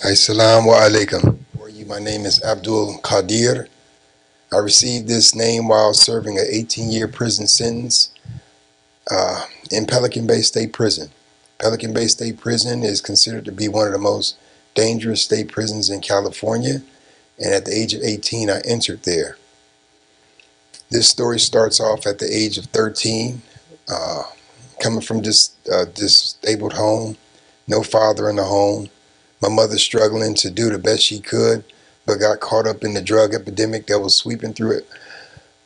Assalamu alaikum. For you, my name is Abdul Qadir. I received this name while serving an 18-year prison sentence in Pelican Bay State Prison. Pelican Bay State Prison is considered to be one of the most dangerous state prisons in California, and at the age of 18, I entered there. This story starts off at the age of 13, coming from this disabled home, no father in the home. My mother struggling to do the best she could, but got caught up in the drug epidemic that was sweeping through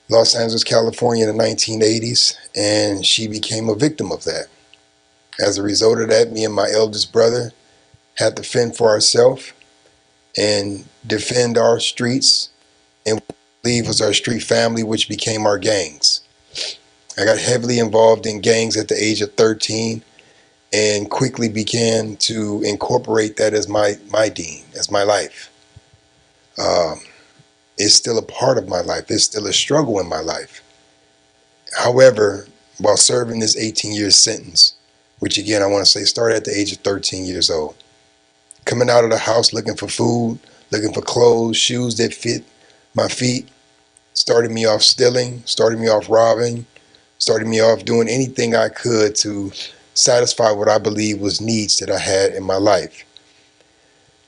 Los Angeles, California in the 1980s, and she became a victim of that. As a result of that, me and my eldest brother had to fend for ourselves and defend our streets and what we believe was our street family, which became our gangs. I got heavily involved in gangs at the age of 13 and quickly began to incorporate that as my deen, as my life. It's still a part of my life. It's still a struggle in my life. However, while serving this 18-year sentence, which again I want to say started at the age of 13 years old, coming out of the house looking for food, looking for clothes, shoes that fit my feet, started me off stealing, started me off robbing, started me off doing anything I could to satisfy what I believe was needs that I had in my life.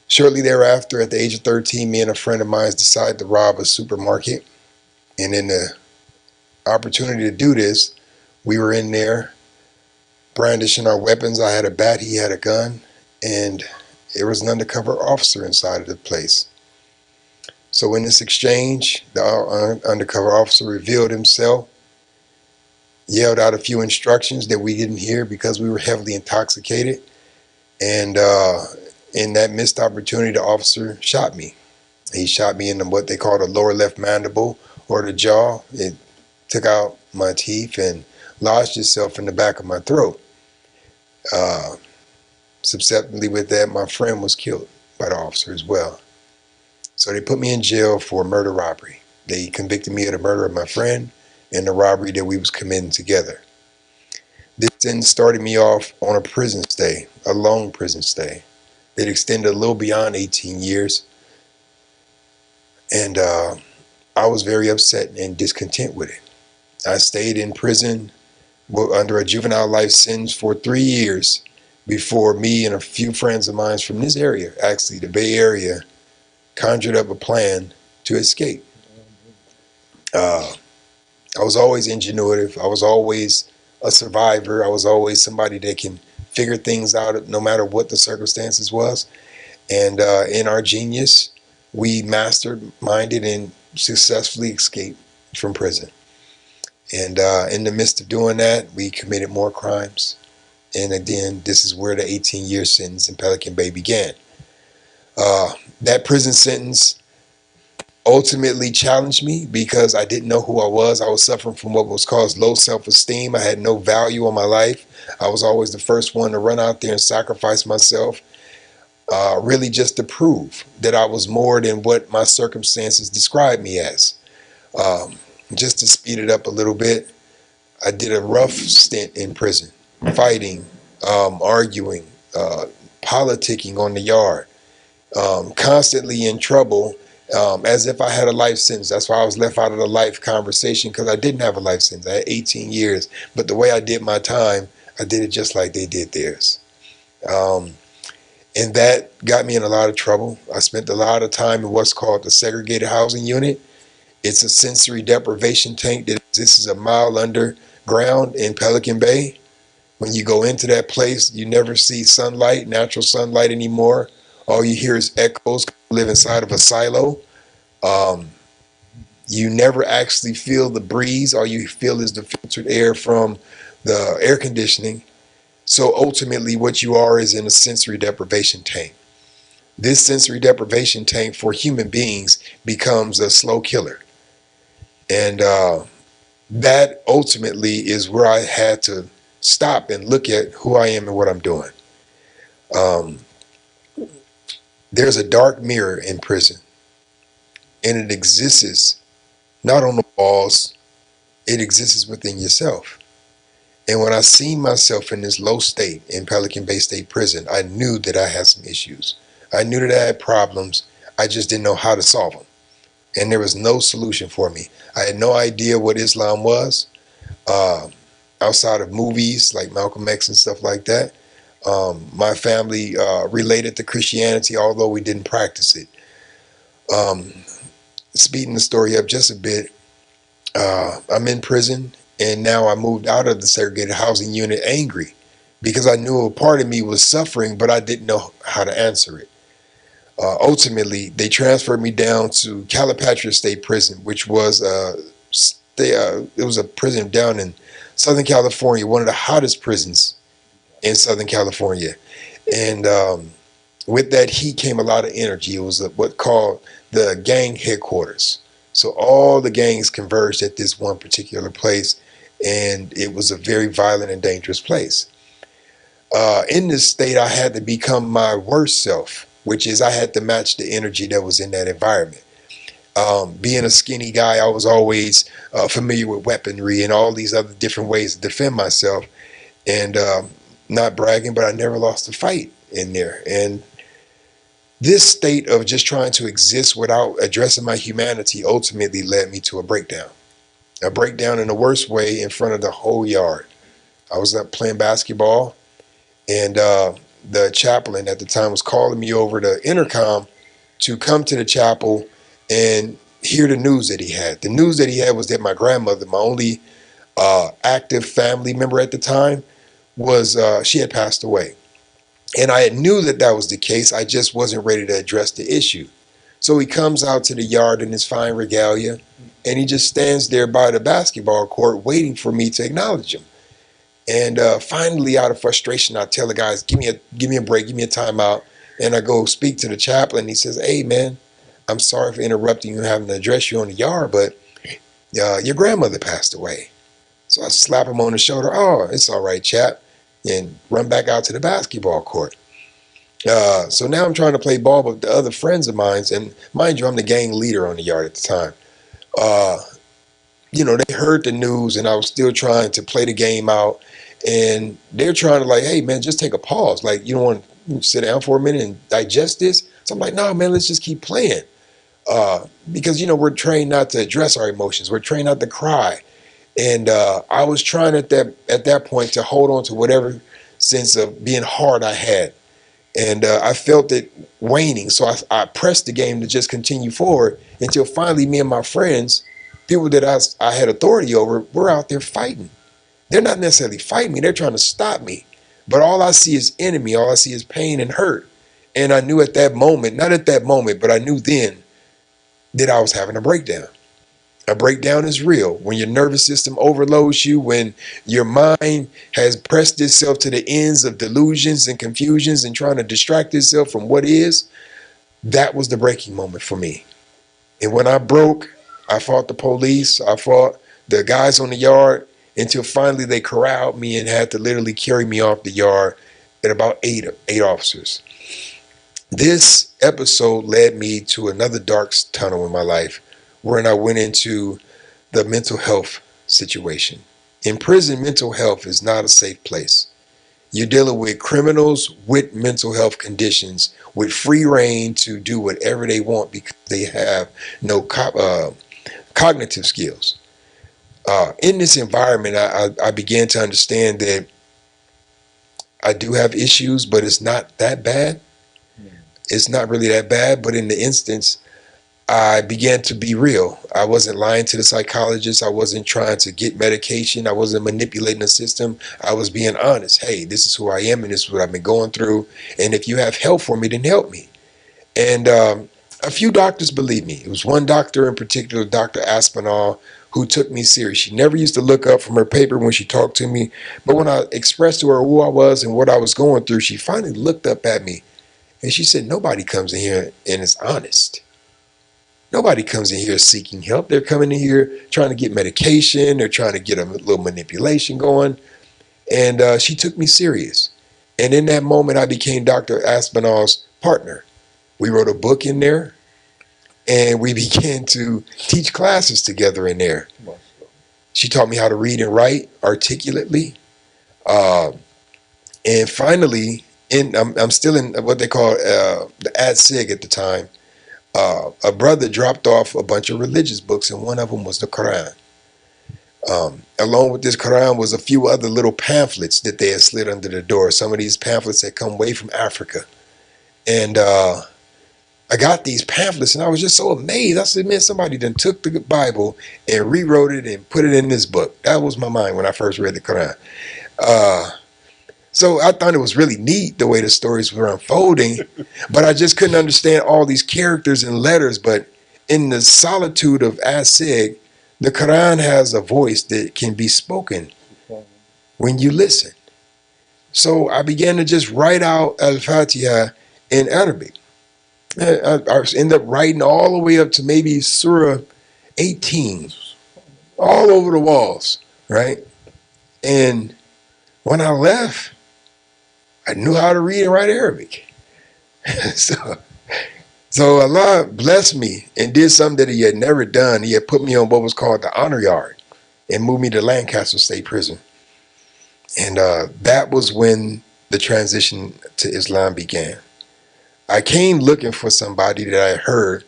Shortly thereafter, at the age of 13, me and a friend of mine decided to rob a supermarket. And in the opportunity to do this, we were in there brandishing our weapons. I had a bat, he had a gun, and there was an undercover officer inside of the place. So in this exchange, the undercover officer revealed himself, yelled out a few instructions that we didn't hear because we were heavily intoxicated. And in that missed opportunity, the officer shot me. He shot me in what they call the lower left mandible or the jaw. It took out my teeth and lodged itself in the back of my throat. Subsequently with that, my friend was killed by the officer as well. So they put me in jail for murder-robbery. They convicted me of the murder of my friend and the robbery that we was committing together. This then started me off on a prison stay, a long prison stay that extended a little beyond 18 years. And I was very upset and discontent with it. I stayed in prison under a juvenile life sentence for 3 years before me and a few friends of mine from this area, actually the Bay Area, conjured up a plan to escape. I was always ingenuitive. I was always a survivor. I was always somebody that can figure things out no matter what the circumstances was. And in our genius, we masterminded and successfully escaped from prison. And in the midst of doing that, we committed more crimes. And again, this is where the 18-year sentence in Pelican Bay began. That prison sentence ultimately challenged me because I didn't know who I was. I was suffering from what was called low self-esteem. I had no value in my life. I was always the first one to run out there and sacrifice myself, really just to prove that I was more than what my circumstances described me as. Just to speed it up a little bit, I did a rough stint in prison, fighting, arguing, politicking on the yard, constantly in trouble, as if I had a life sentence. That's why I was left out of the life conversation, because I didn't have a life sentence. I had 18 years, but the way I did my time, I did it just like they did theirs. And that got me in a lot of trouble. I spent a lot of time in what's called the segregated housing unit. It's a sensory deprivation tank that exists a mile underground in Pelican Bay. When you go into that place, you never see sunlight, natural sunlight anymore. All you hear is echoes. You live inside of a silo. You never actually feel the breeze. All you feel is the filtered air from the air conditioning. So ultimately what you are is in a sensory deprivation tank. This sensory deprivation tank for human beings becomes a slow killer. And that ultimately is where I had to stop and look at who I am and what I'm doing. There's a dark mirror in prison, and it exists not on the walls, it exists within yourself. And when I seen myself in this low state in Pelican Bay State Prison, I knew that I had some issues. I knew that I had problems. I just didn't know how to solve them. And there was no solution for me. I had no idea what Islam was, uh, outside of movies like Malcolm X and stuff like that. My family related to Christianity, although we didn't practice it. Um, Speeding the story up just a bit, I'm in prison, and now I moved out of the segregated housing unit angry because I knew a part of me was suffering, but I didn't know how to answer it. Ultimately, they transferred me down to Calipatria State Prison, which was it was a prison down in Southern California, one of the hottest prisons in Southern California. And with that heat came a lot of energy. It was what called the gang headquarters. So all the gangs converged at this one particular place, and it was a very violent and dangerous place. In this state, I had to become my worst self, which is I had to match the energy that was in that environment. Being a skinny guy, I was always familiar with weaponry and all these other different ways to defend myself. And not bragging, but I never lost a fight in there. And this state of just trying to exist without addressing my humanity ultimately led me to a breakdown. A breakdown in the worst way in front of the whole yard. I was up playing basketball, and the chaplain at the time was calling me over the intercom to come to the chapel and hear the news that he had. The news that he had was that my grandmother, my only active family member at the time, was she had passed away. And I knew that that was the case. I just wasn't ready to address the issue. So he comes out to the yard in his fine regalia, and he just stands there by the basketball court waiting for me to acknowledge him. And finally, out of frustration, I tell the guys, give me a break, give me a timeout. And I go speak to the chaplain. He says, hey, man, I'm sorry for interrupting you, having to address you on the yard, but your grandmother passed away. So I slap him on the shoulder. Oh, it's all right, chap. And run back out to the basketball court. So now I'm trying to play ball with the other friends of mine. And mind you, I'm the gang leader on the yard at the time. They heard the news, and I was still trying to play the game out. And they're trying to like, hey, man, just take a pause. Like, you don't want to sit down for a minute and digest this? So I'm like, no, man, let's just keep playing. Because, we're trained not to address our emotions. We're trained not to cry. And I was trying at that point to hold on to whatever sense of being hard I had. And I felt it waning. So I pressed the game to just continue forward until finally me and my friends, people that I had authority over, were out there fighting. They're not necessarily fighting me. They're trying to stop me. But all I see is enemy. All I see is pain and hurt. And I knew at that moment, not at that moment, but I knew then that I was having a breakdown. A breakdown is real. When your nervous system overloads you, when your mind has pressed itself to the ends of delusions and confusions and trying to distract itself from what is, that was the breaking moment for me. And when I broke, I fought the police. I fought the guys on the yard until finally they corralled me and had to literally carry me off the yard at about eight officers. This episode led me to another dark tunnel in my life, wherein I went into the mental health situation. In prison, mental health is not a safe place. You're dealing with criminals with mental health conditions with free reign to do whatever they want because they have no cognitive skills. In this environment, I began to understand that I do have issues, but it's not that bad. It's not really that bad, but in the instance, I began to be real. I wasn't lying to the psychologist. I wasn't trying to get medication. I wasn't manipulating the system. I was being honest. Hey, this is who I am, and this is what I've been going through. And if you have help for me, then help me. And a few doctors believed me. It was one doctor in particular, Dr. Aspinall, who took me serious. She never used to look up from her paper when she talked to me. But when I expressed to her who I was and what I was going through, she finally looked up at me. And she said, nobody comes in here and is honest. Nobody comes in here seeking help. They're coming in here trying to get medication. They're trying to get a little manipulation going. And she took me serious. And in that moment, I became Dr. Aspinall's partner. We wrote a book in there, and we began to teach classes together in there. She taught me how to read and write articulately. And finally, I'm still in what they call the Ad Sig at the time. A brother dropped off a bunch of religious books, and one of them was the Quran. Along with this Quran was a few other little pamphlets that they had slid under the door. Some of these pamphlets had come way from Africa. And I got these pamphlets, and I was just so amazed. I said, man, somebody done took the Bible and rewrote it and put it in this book. That was my mind when I first read the Quran. So I thought it was really neat the way the stories were unfolding, but I just couldn't understand all these characters and letters. But in the solitude of Asig, the Quran has a voice that can be spoken when you listen. So I began to just write out Al-Fatiha in Arabic. I ended up writing all the way up to maybe Surah 18, all over the walls, right? And when I left, I knew how to read and write Arabic. So Allah blessed me and did something that he had never done. He had put me on what was called the honor yard and moved me to Lancaster State Prison. And that was when the transition to Islam began. I came looking for somebody that I heard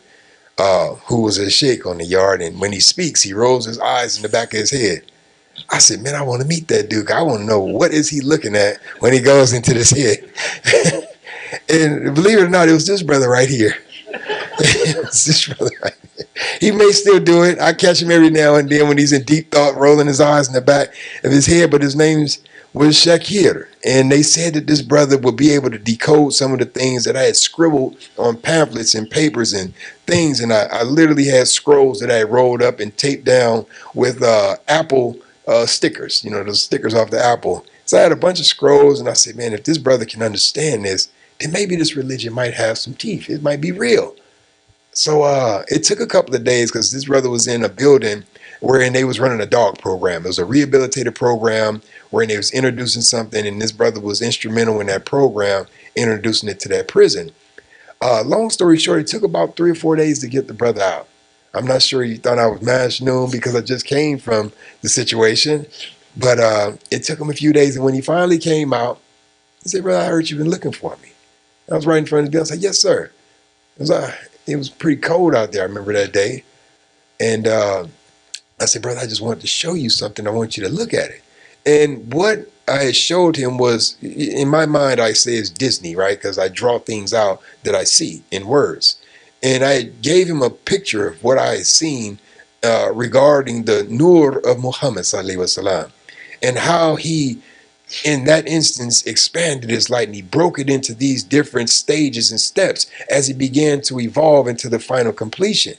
who was a sheikh on the yard. And when he speaks, he rolls his eyes in the back of his head. I said, man, I want to meet that dude. I want to know what is he looking at when he goes into this head. And believe it or not, it was this brother right here. It was this brother right here. He may still do it. I catch him every now and then when he's in deep thought, rolling his eyes in the back of his head. But his name was Qadir. And they said that this brother would be able to decode some of the things that I had scribbled on pamphlets and papers and things. And I literally had scrolls that I had rolled up and taped down with Apple stickers, those stickers off the Apple. So I had a bunch of scrolls, and I said, man, if this brother can understand this, then maybe this religion might have some teeth. It might be real. So it took a couple of days because this brother was in a building wherein they was running a dog program. It was a rehabilitative program wherein they was introducing something, and this brother was instrumental in that program, introducing it to that prison. Long story short, it took about 3 or 4 days to get the brother out. I'm not sure he thought I was Majnun because I just came from the situation, but it took him a few days. And when he finally came out, he said, brother, I heard you've been looking for me. I was right in front of the door. I said, yes, sir. It was pretty cold out there. I remember that day. And I said, brother, I just wanted to show you something. I want you to look at it. And what I had showed him was, in my mind, I say it's Disney, right? Because I draw things out that I see in words. And I gave him a picture of what I had seen regarding the Nur of Muhammad sallallahu alaihi wasallam, and how he, in that instance, expanded his light, and he broke it into these different stages and steps as he began to evolve into the final completion.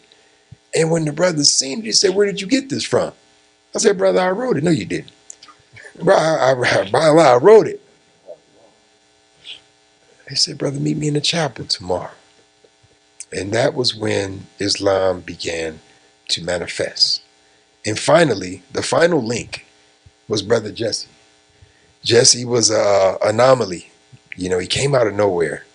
And when the brother seen it, he said, where did you get this from? I said, brother, I wrote it. No, you didn't. Bro, I wrote it. He said, brother, meet me in the chapel tomorrow. And that was when Islam began to manifest. And finally, the final link was Brother Jesse. Jesse was an anomaly. He came out of nowhere.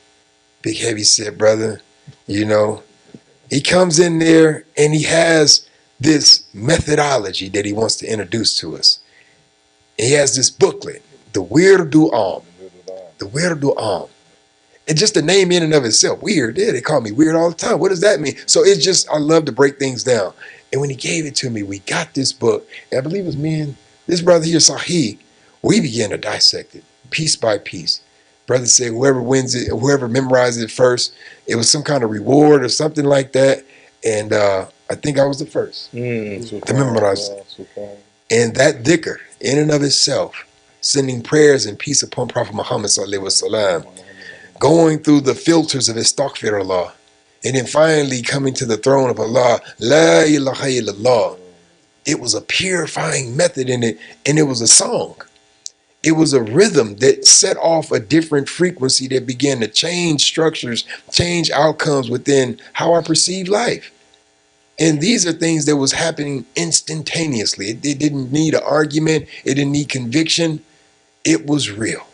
Big heavy set brother. He comes in there and he has this methodology that he wants to introduce to us. And he has this booklet, the Wirdu Am. The Wirdu Am. And just the name in and of itself, weird. Yeah, they call me weird all the time. What does that mean? So it's just, I love to break things down. And when he gave it to me, we got this book. And I believe it was me and this brother here, Sahih. We began to dissect it piece by piece. Brother said whoever wins it, whoever memorizes it first, it was some kind of reward or something like that. And I think I was the first to memorize it. And that dhikr, in and of itself, sending prayers and peace upon Prophet Muhammad sallallahu alaihi wasallam, going through the filters of Astaghfirullah, and then finally coming to the throne of Allah, La ilaha illallah. It was a purifying method in it, and it was a song. It was a rhythm that set off a different frequency that began to change structures, change outcomes within how I perceive life. And these are things that was happening instantaneously. It didn't need an argument. It didn't need conviction. It was real.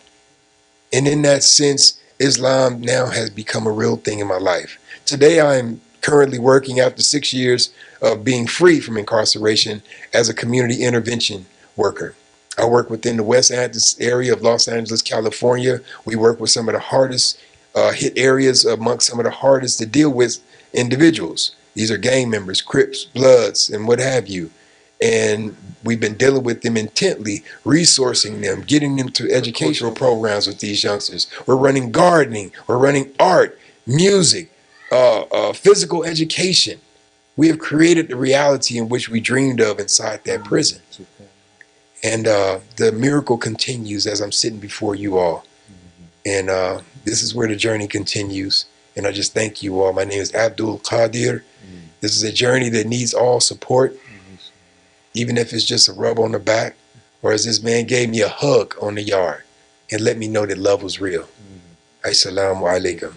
And in that sense, Islam now has become a real thing in my life. Today, I'm currently working after 6 years of being free from incarceration as a community intervention worker. I work within the West Angeles area of Los Angeles, California. We work with some of the hardest hit areas amongst some of the hardest to deal with individuals. These are gang members, Crips, Bloods, and what have you. And we've been dealing with them intently, resourcing them, getting them to educational programs with these youngsters. We're running gardening, we're running art, music, physical education. We have created the reality in which we dreamed of inside that prison. And the miracle continues as I'm sitting before you all. And this is where the journey continues. And I just thank you all. My name is Abdul Qadir. This is a journey that needs all support, even if it's just a rub on the back, or as this man gave me a hug on the yard and let me know that love was real. Assalamu alaikum.